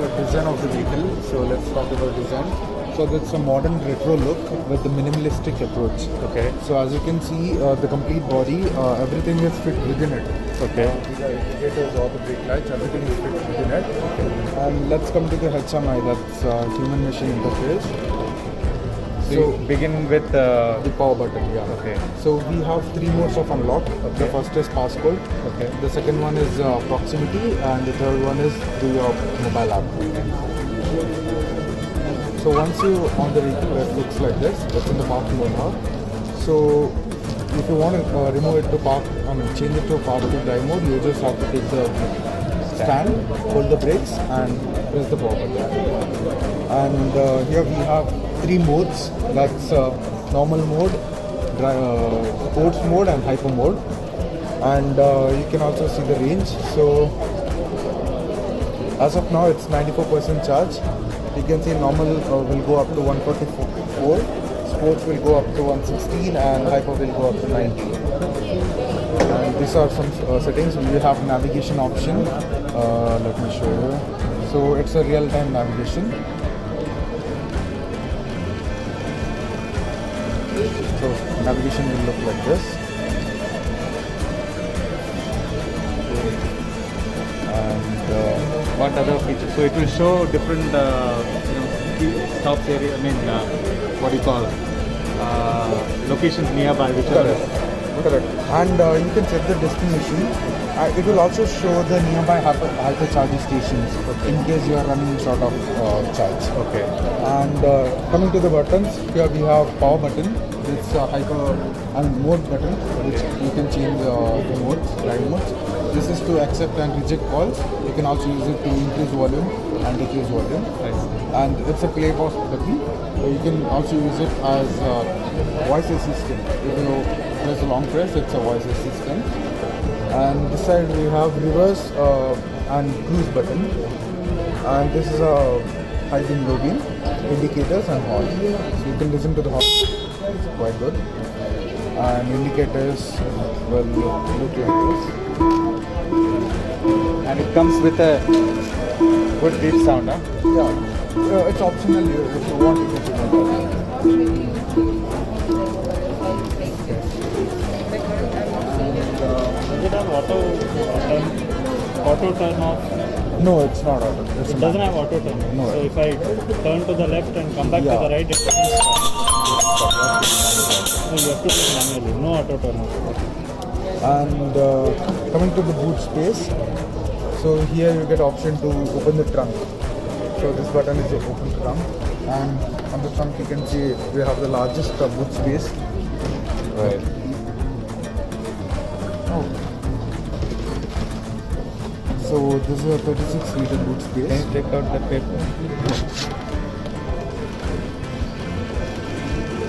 the design of the vehicle. So let's talk about design. So it's a modern retro look with the minimalistic approach. Okay. So as you can see, the complete body, everything is fit within it. Okay. The indicators or the brake lights, everything is fit within it. And let's come to the HMI, that's human machine interface. So begin with the power button, yeah. Okay. So we have 3 modes of unlock. The first is passcode. Okay. The second one is proximity, and the third one is through your mobile app. So once you on the vehicle, it looks like this. It's in the park mode now. So if you want to remove it to park, change it to park to drive mode, you just have to take the stand, hold the brakes, and press the power button. And here we have 3 modes. That's normal mode, sports mode, and hyper mode. And you can also see the range. So as of now, it's 94% charge. You can see normal will go up to 144, sports will go up to 116, and hyper will go up to 90. And these are some settings. We have navigation option. Let me show you. So it's a real-time navigation. So navigation will look like this. And what other features? So it will show different, stops area. I mean, what do you call locations nearby, which are correct. And you can set the destination. It will also show the nearby hyper charging stations in case you are running short of charge. Okay. And coming to the buttons, here we have power button. It's a hyper and mode button, which you can change the modes, drive modes. This is to accept and reject calls. You can also use it to increase volume and decrease volume. Nice. And it's a play pause button. You can also use it as voice assistant. If you press a long press, it's a voice assistant. And this side we have reverse and cruise button. And this is a high beam, low beam, indicators and horn. So you can listen to the horn. It's quite good. And indicators will look like this. And it comes with a good deep sound, huh? Yeah. It's optional if you want you can do that. Does it have auto turn off? No, it's not auto. It doesn't have auto turn off. No. So if I turn to the left and come back to the right, it doesn't stop. No, you have to do it manually. No auto turn off. And coming to the boot space, so here you get option to open the trunk. So this button is open trunk, and on the trunk you can see we have the largest boot space. Right. Oh. So this is a 36-liter boot space. Can you take out the paper?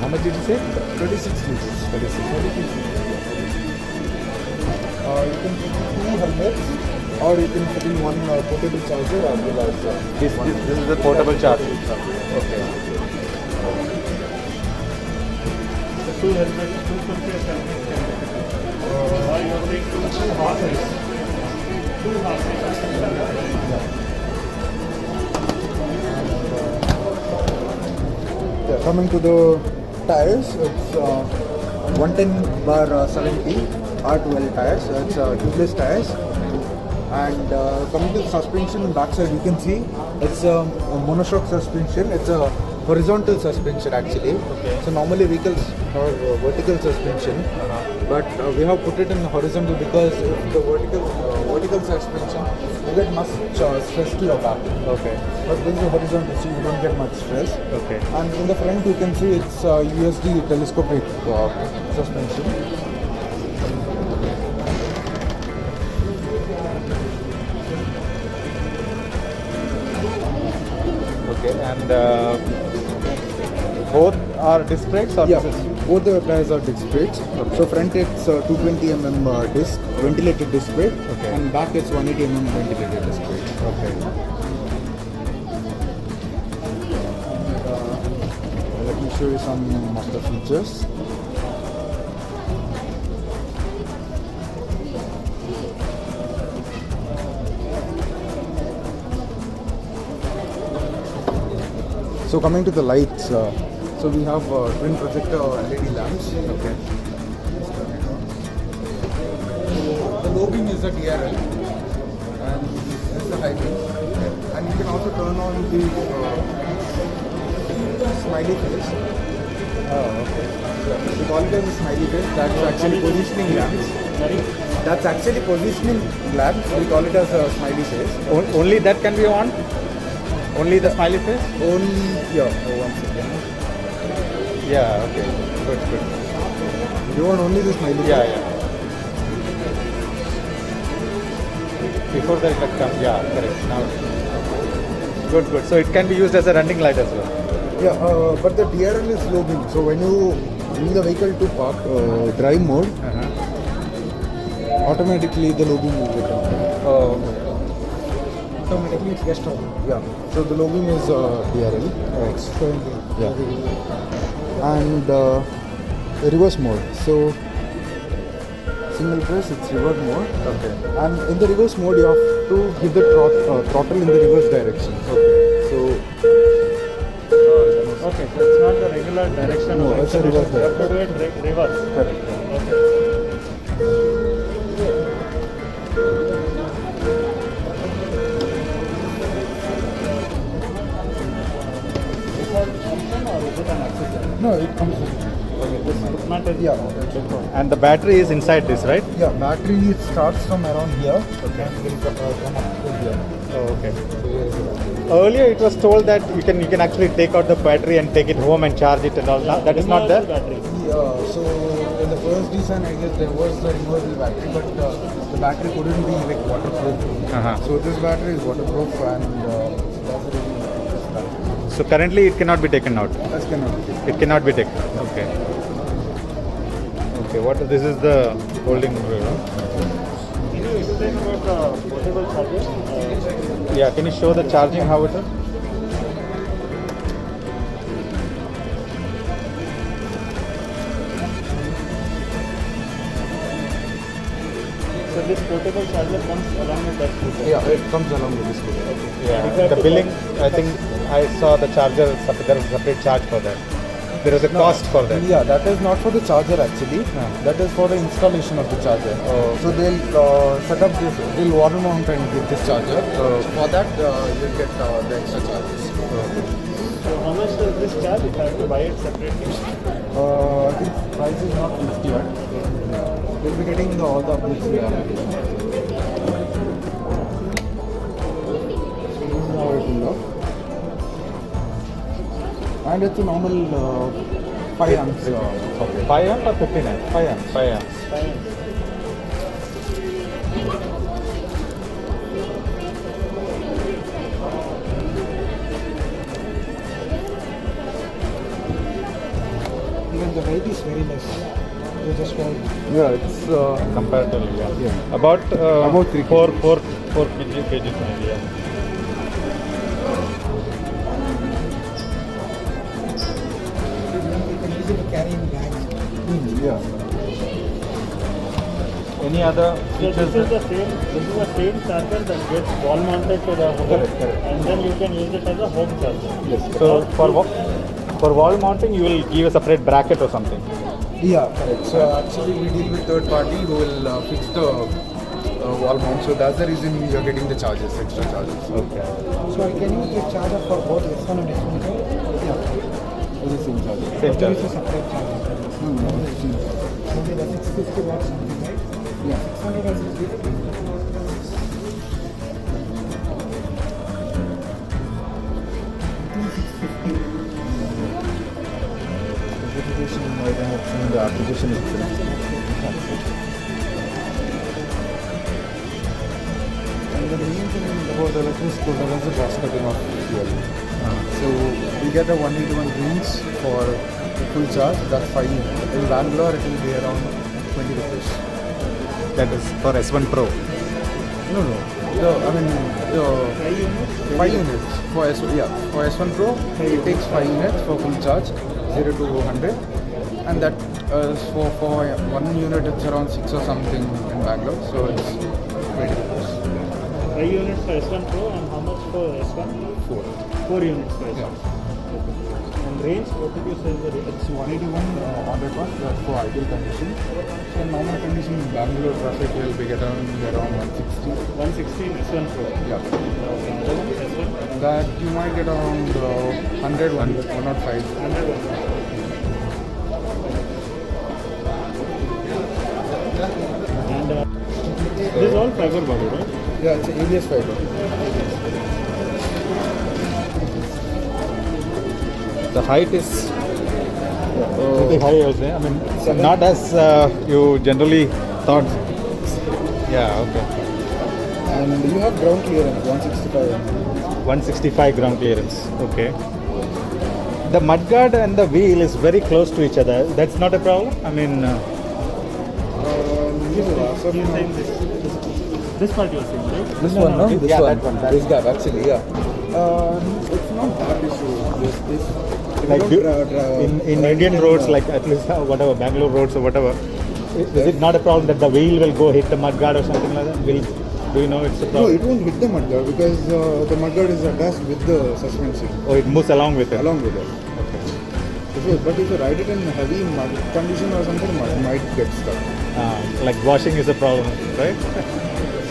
How much did you say? 36 liters. 36. You can put in 2 helmets, or you can put in one portable charger as well as This is the portable charger. Okay. The 2 helmets, 2 compressed helmets can be fitted. Or you are saying 2 harnesses. 2 harnesses. Yeah, coming to the tires, it's 110/70 R12 tires. It's tubeless tires. And coming to the suspension, backside you can see it's a monoshock suspension. It's a horizontal suspension actually. Okay. So normally vehicles have vertical suspension, but we have put it in horizontal because if the vertical suspension, you get much stress to your back. Okay. But this is horizontal, so you don't get much stress. Okay. And in the front you can see it's USD telescopic suspension. Okay. And both are disc brakes or Yeah, this is- both the tires are disc brakes. Okay. So front it's 220 disc, ventilated disc brake, Okay. and back it's 180 ventilated disc brake. Okay. Let me show you some of the features. So coming to the lights, so we have twin projector LED lamps. Okay. The low beam is a DRL, and this is the high beam. And you can also turn on the smiley face. Oh, okay. We call it as a smiley face. That's actually positioning lamps. That's actually positioning lamps. We call it as a smiley face. Only that can be on? Only the smiley face? Only here. Oh, 1 second. Yeah, okay. Good, good. You want only the smiley face? Yeah, yeah. Before that it comes, yeah, correct. Now, good, good. So it can be used as a running light as well. Yeah, but the DRL is low beam. So when you bring the vehicle to park, drive mode, automatically the low beam will get on. Oh, Automatically it gets on. Yeah. So the low beam is DRL. It's showing you. Yeah. And reverse mode. So single press, it's reverse mode. okay. And in the reverse mode, you have to give the throttle in the reverse direction. Okay. So Okay, so it's not the regular direction. No, of it's a acceleration. reverse You have to do it reverse. correct. Okay. No, it comes with Not a, yeah. And the battery is inside this, right? Yeah, battery starts from around here. Okay. And will come up to here. Oh, okay. So here is the battery. Earlier it was told that you can actually take out the battery and take it home and charge it and all. Now that is not there. Battery. So in the first design, I guess there was the removable battery, but the battery couldn't be like waterproof. So this battery is waterproof, and that's the reason it's done. So currently it cannot be taken out. That's cannot be. It cannot be taken. Okay. Okay. What? This is the holding. Can you explain about the portable charger? Yeah. Can you show the charging how it is? So this portable charger comes along with that scooter. Yeah, it comes along with this scooter. Yeah. The billing. I think I saw the charger. There is a separate charge for that. There is a cost for that. Yeah, that is not for the charger actually. That is for the installation of the charger. Oh. So they'll set up this, they'll water mount and get this charger. Oh. So for that, you'll get the extra charges. So how much does this charge if I have to buy it separately? I think price is not fixed yet. We'll be getting all the updates here. So this is how it will look. And it's a normal 5 amps socket. 5 amp or 15 amp? 5 amp. 5 amp. Fine. Even the height is very less. You just want Yeah, it's Comparatively, yeah. Yeah. About About 3 4 kgs. 4 kgs maybe. Yeah. you can easily carry in bag. yeah. Any other So features? this is the same charger that gets wall mounted to the home, Correct. and then you can use it as a home charger. Yes. So for wall mounting, you will give a separate bracket or something. Yeah, correct. So actually we deal with third party who will fix the wall mount. So that's the reason you're getting the charges, extra charges. Okay. So I can use the charger for both S1 and S1 Pro. Yeah. It's the same charger. Same There is a charge. separate charger. Only the 650 watts something, right? Yeah. 600 or 650. Specification might have seen the application itself. And the main thing about the electric scooter is the cost cutting of fuel. So we get a 181 range for the full charge. That's 5 units. In Bangalore, it will be around 20 rupees. That is for S1 Pro. No. I mean, the 5 units for for S1 Pro. It takes 5 units for full charge, 0 to 100, and that for 1 unit it's around 6 or something in Bangalore. So it's 20 rupees. 5 units for S1 Pro and how much for S1? 4. 4 units for S1. Yeah. And range, what did you say is the range? It's 181 on that one. That's for ideal condition. So in normal condition in Bangalore traffic will be around 160. 160 in S1 Pro. Yeah. Okay, other one, S1? That you might get around 100, 105. 100. And this is all fiber body, right? Yeah, it's an ABS fiber. The height is pretty high also. I mean, so not as you generally thought. Yeah, okay. And you have ground clearance 165. 165 ground clearance. Okay. The mudguard and the wheel is very close to each other. That's not a problem. I mean, So You're saying this part you're saying, right? this one, no? This Yeah, one. that one, that This gap, actually, yeah. It's not that issue. This if like you don't in Indian roads, like at least whatever Bangalore roads or whatever, is it not a problem that the wheel will go hit the mudguard or something like that? Do you know it's a No, problem? it won't hit the mudguard because the mudguard is attached with the suspension Oh, it moves along with it. along with it. But if you ride it in heavy mud condition or something, mud might get stuck. Like washing is a problem, right?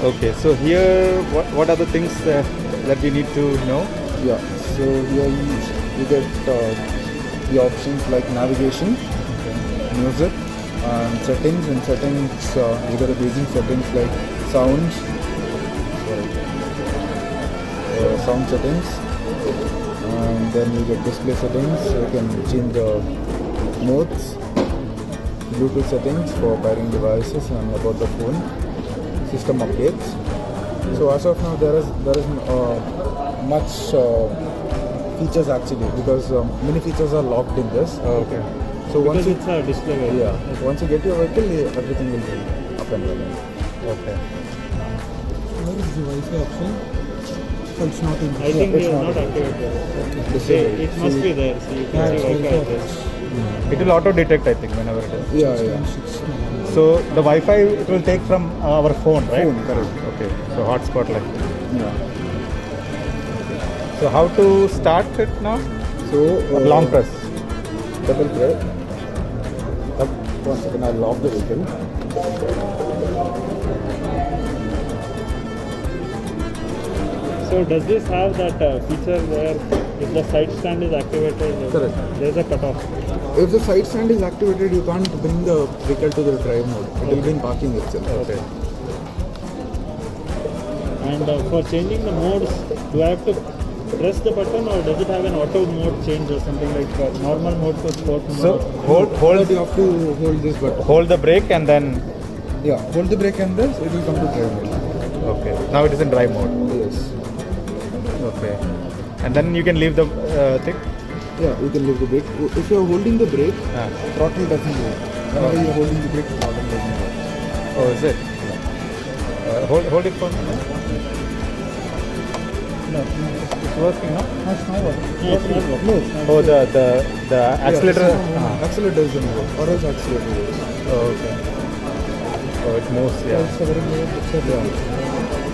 Okay, so here, what are the things that we need to know? Yeah. So here you get the options like navigation, music, and settings. In settings, you get the basic settings like sound, sound settings, and then you get display settings. So you can change the modes, Bluetooth settings for pairing devices, and about the phone, system updates. So as of now, there is much features actually because many features are locked in this. Okay. So once Because you it's a display vehicle. yeah, once you get your vehicle, everything will be up and running. Okay. Where is the Wi-Fi option? So it's not in. I think it's we are not not activated. Disabled. It must be there. So you can see Wi-Fi address. It will auto detect, I think, whenever it is. Yeah. So the Wi-Fi it will take from our phone, right? Phone, correct. Okay. So hotspot like. Yeah. So how to start it now? So Long press. double press. One second, I'll lock the vehicle. So does this have that feature where if the side stand is activated, Correct. there's a cutoff? If the side stand is activated, you can't bring the vehicle to the drive mode. It will be in parking itself. Okay. And for changing the modes, do I have to press the button or does it have an auto mode change or something like normal mode to sport mode? So Hold, hold you have to hold this button. hold the brake and then. Yeah, hold the brake and this, it will come to drive mode. Okay. Now it is in drive mode. Yes. Okay. And then you can leave the thing. Yeah, you can leave the brake. If you are holding the brake, Ah. throttle doesn't work. Whenever you are holding the brake, throttle doesn't work. Oh, is it? Hold it for me. No, It's working, no? no, it's not working. No, it's not working. No, it's not. Oh, the accelerator. Yeah, accelerator doesn't work. Or else accelerator works. Oh, okay. Oh, it moves. Yeah. It's a very good picture.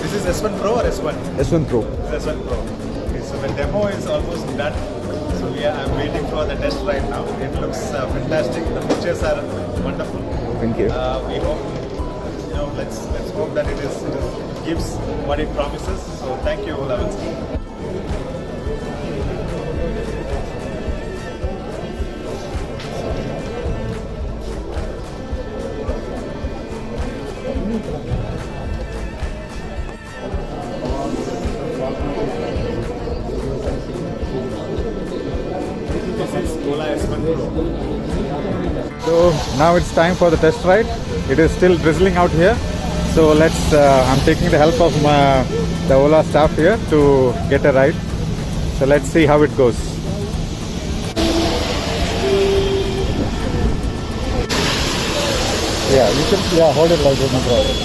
This is S1 Pro or S1? S1 Pro. S1 Pro. Okay, so the demo is almost done. So I'm waiting for the test right now. It looks fantastic. The features are wonderful. Thank you. We hope, let's hope that it gives what it promises. So thank you, Lavinsky. This is Ola S1 Pro. So now it's time for the test ride. It is still drizzling out here. So let's. I'm taking the help of the Ola staff here to get a ride. So let's see how it goes. Yeah, you can. Yeah, hold it like this, no problem.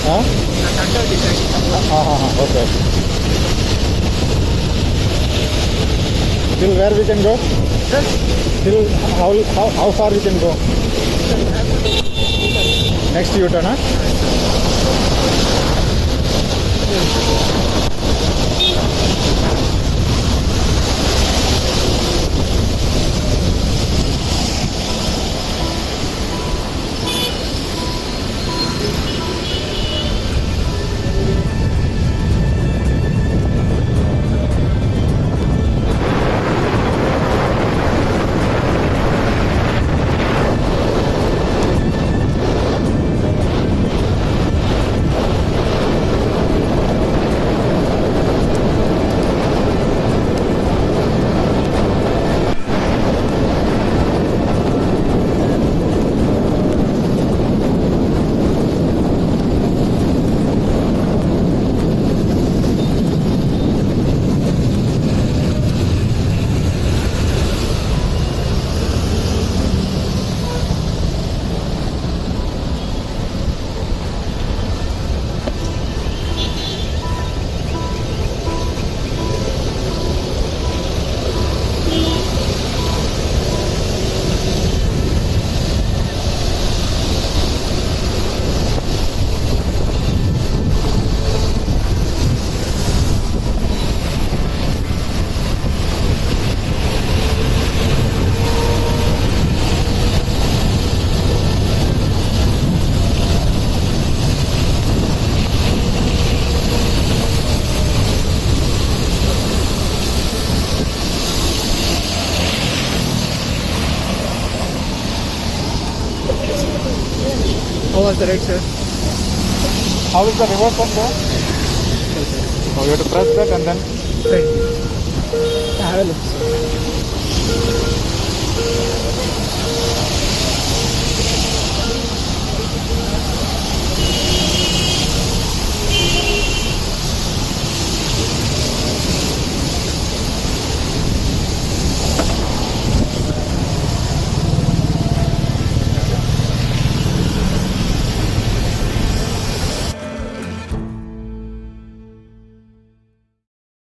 Huh? Okay. Till where we can go? Till how far we can go? Next U-turn, huh? How was the ride, sir? How is the reverse one there? So you have to press that and then Have a look, sir.